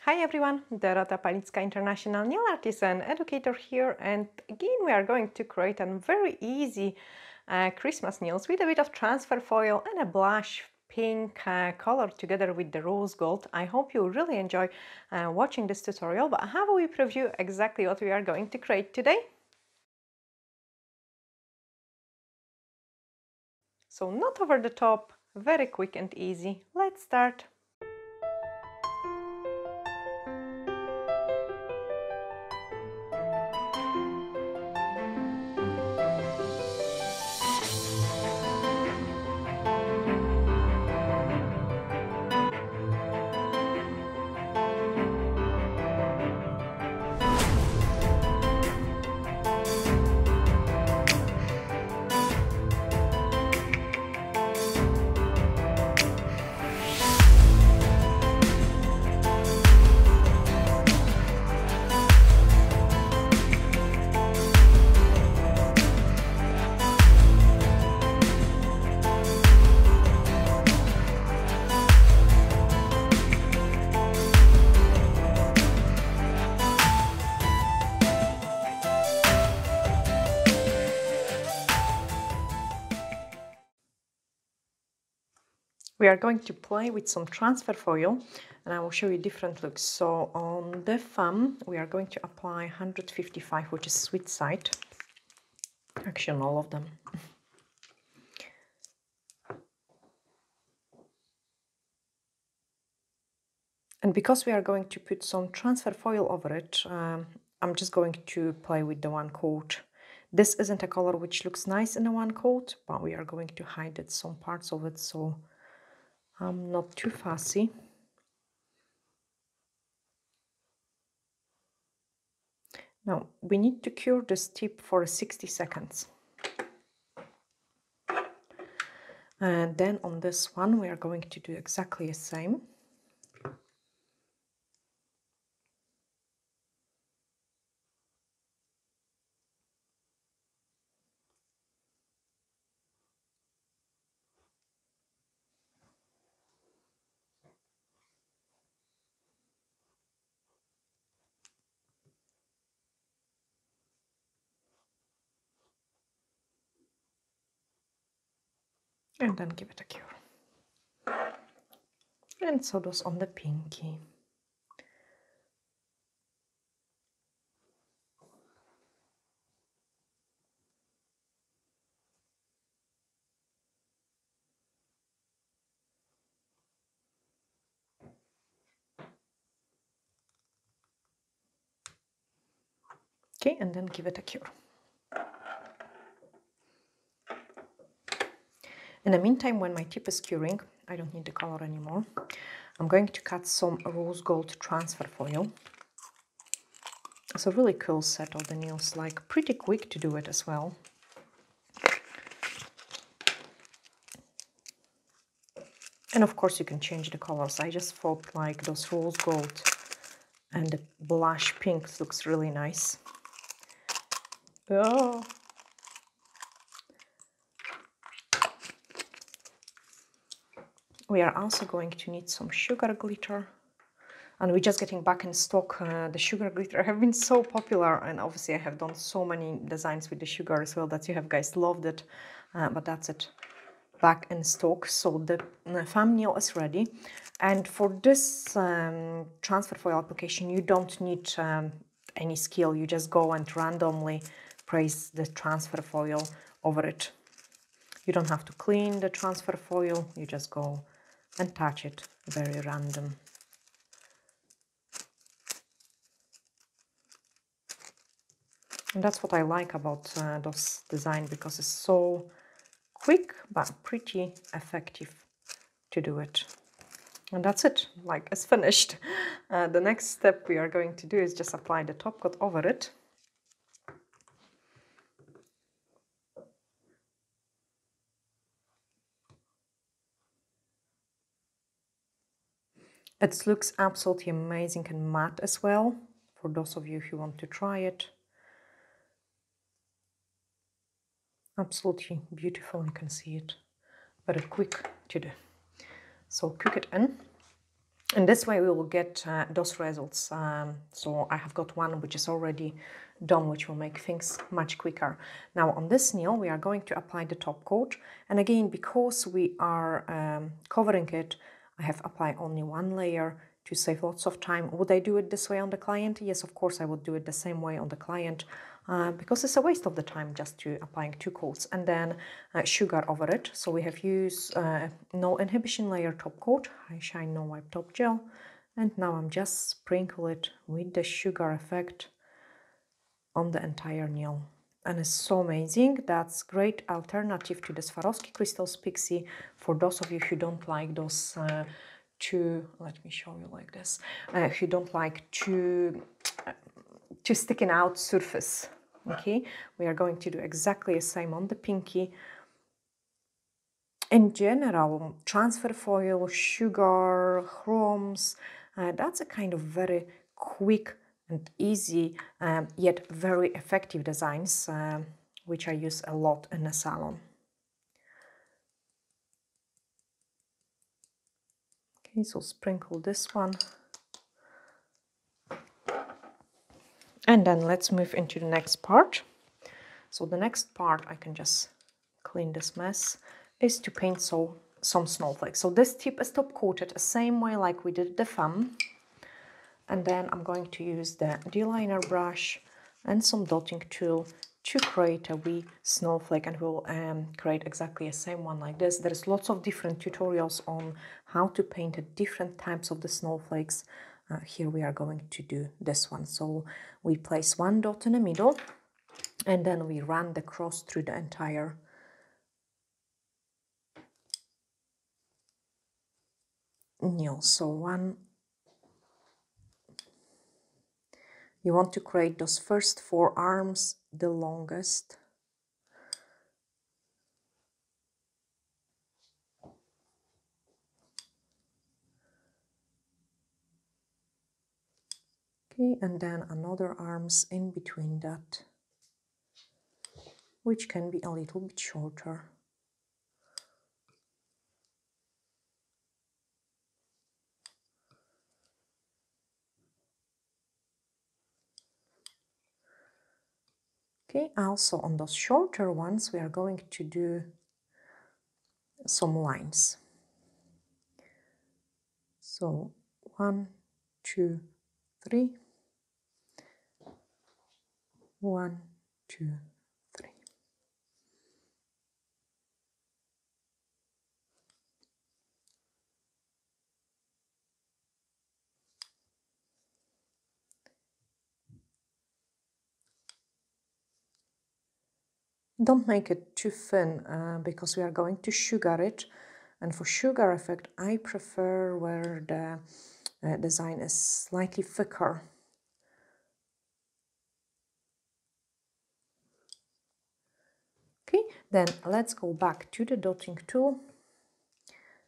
Hi everyone, Dorota Palicka, International Nail Artist and Educator here, and again we are going to create a very easy Christmas nails with a bit of transfer foil and a blush pink color together with the rose gold. I hope you really enjoy watching this tutorial, but how will we preview exactly what we are going to create today? So not over the top, very quick and easy. Let's start. We are going to play with some transfer foil and I will show you different looks. So on the thumb we are going to apply 155, which is sweet side, actually on all of them. And because we are going to put some transfer foil over it, I'm just going to play with the one coat. This isn't a color which looks nice in a one coat, but we are going to hide it, some parts of it, so I'm not too fussy. Now we need to cure this tip for 60 seconds. And then on this one we are going to do exactly the same. And then give it a cure. And so does on the pinky. Okay, and then give it a cure. In the meantime, when my tip is curing, I don't need the color anymore. I'm going to cut some rose gold transfer foil. It's a really cool set of the nails, like pretty quick to do it as well. And of course you can change the colors. I just thought like those rose gold and the blush pink looks really nice. Oh. We are also going to need some sugar glitter. And we're just getting back in stock. The sugar glitter have been so popular, and obviously I have done so many designs with the sugar as well that you have guys loved it. But that's it, back in stock. So the thumbnail is ready. And for this transfer foil application, you don't need any skill. You just go and randomly place the transfer foil over it. You don't have to clean the transfer foil. You just go and touch it, very random. And that's what I like about those design, because it's so quick but pretty effective to do it. And that's it, like it's finished. The next step we are going to do is just apply the top coat over it. It looks absolutely amazing and matte as well, for those of you who want to try it. Absolutely beautiful, you can see it. Very quick to do. So cook it in. And this way we will get those results. So I have got one which is already done, which will make things much quicker. Now on this nail we are going to apply the top coat, and again, because we are covering it, I have applied only one layer to save lots of time. Would I do it this way on the client? Yes, of course I would do it the same way on the client, because it's a waste of the time just to applying 2 coats and then sugar over it. So we have used no inhibition layer top coat, high shine no wipe top gel, and now I'm just sprinkle it with the sugar effect on the entire nail. And it's so amazing. That's great alternative to the Swarovski Crystals Pixie for those of you who don't like those let me show you like this, who don't like too sticking out surface. Okay, we are going to do exactly the same on the pinky. In general, transfer foil, sugar, chromes, that's a kind of very quick and easy yet very effective designs, which I use a lot in the salon. Okay, so sprinkle this one. And then let's move into the next part. So the next part, I can just clean this mess, is to paint some snowflakes. So this tip is top coated the same way like we did the thumb. And then I'm going to use the D-liner brush and some dotting tool to create a wee snowflake, and we'll create exactly the same one like this. There's lots of different tutorials on how to paint different types of the snowflakes. Here we are going to do this one. So we place one dot in the middle, and then we run the cross through the entire nail. So one, you want to create those first 4 arms the longest. Okay, and then another arms in between that, which can be a little bit shorter. Okay, also on those shorter ones we are going to do some lines. So 1, 2, 3, 1, 2, 3. Don't make it too thin because we are going to sugar it, and for sugar effect I prefer where the design is slightly thicker. Okay, then let's go back to the dotting tool,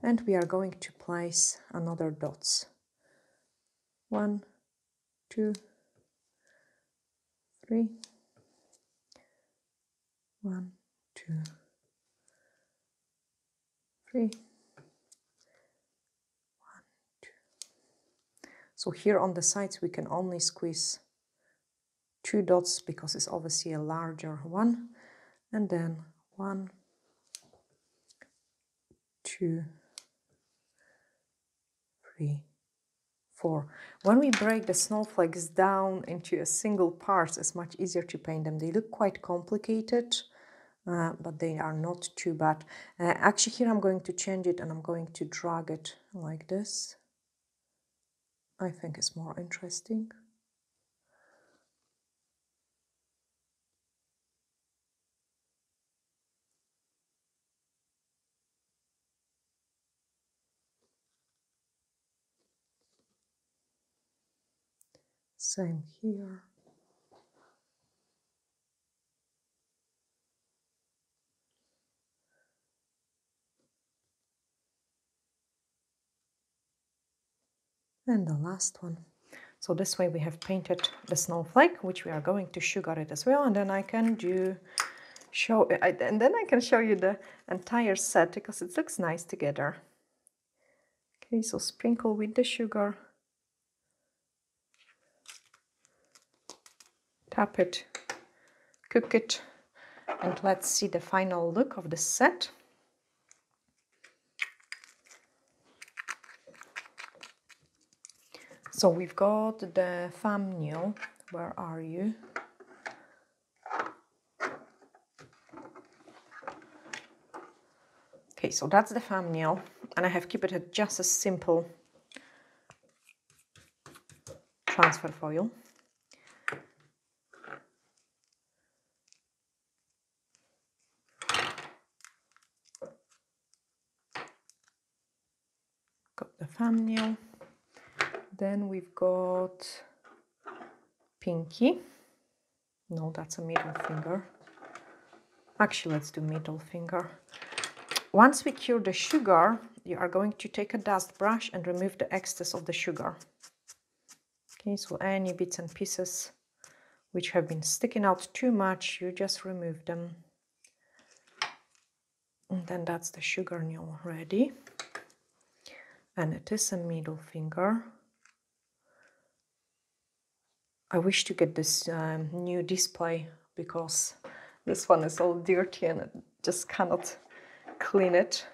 and we are going to place another dots. 1, 2, 3, 1, 2, 3, 1, 2. So here on the sides we can only squeeze 2 dots because it's obviously a larger one, and then 1, 2, 3, 4. When we break the snowflakes down into a single parts, it's much easier to paint them. They look quite complicated, but they are not too bad. Actually here I'm going to change it, and I'm going to drag it like this. I think it's more interesting. Same here. And the last one. So this way we have painted the snowflake, which we are going to sugar it as well, and then I can show you the entire set because it looks nice together. Okay, so sprinkle with the sugar, tap it, cook it, and let's see the final look of the set. So we've got the thumbnail. Where are you? Okay, so that's the thumbnail, and I have kept it at just a simple transfer foil. Got the thumbnail. Then we've got pinky. No, that's a middle finger. Actually, let's do middle finger. Once we cure the sugar, you are going to take a dust brush and remove the excess of the sugar. Okay, so any bits and pieces which have been sticking out too much, you just remove them. And then that's the sugar nail ready. And it is a middle finger. I wish to get this new display because this one is all dirty and I just cannot clean it.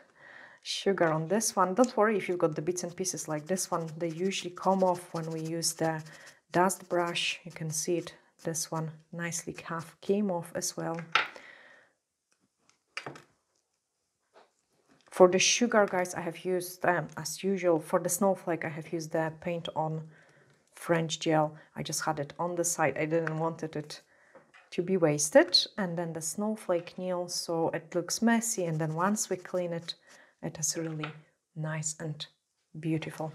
Sugar on this one. Don't worry if you've got the bits and pieces like this one. They usually come off when we use the dust brush. You can see it. This one nicely half came off as well. For the sugar, guys, I have used, as usual, for the snowflake, I have used the paint on French gel. I just had it on the side. I didn't want it to be wasted. And then the snowflake nail, so it looks messy. And then once we clean it, it is really nice and beautiful.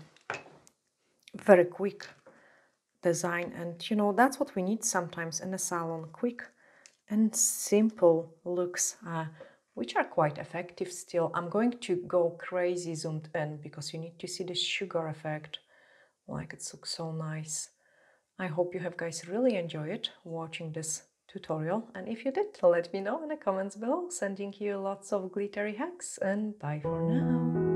Very quick design. And, you know, that's what we need sometimes in a salon. Quick and simple looks, which are quite effective still. I'm going to go crazy zoomed in because you need to see the sugar effect. Like, it looks so nice. I hope you have guys really enjoyed watching this tutorial, and if you did, let me know in the comments below. Sending you lots of glittery hacks, and bye for now.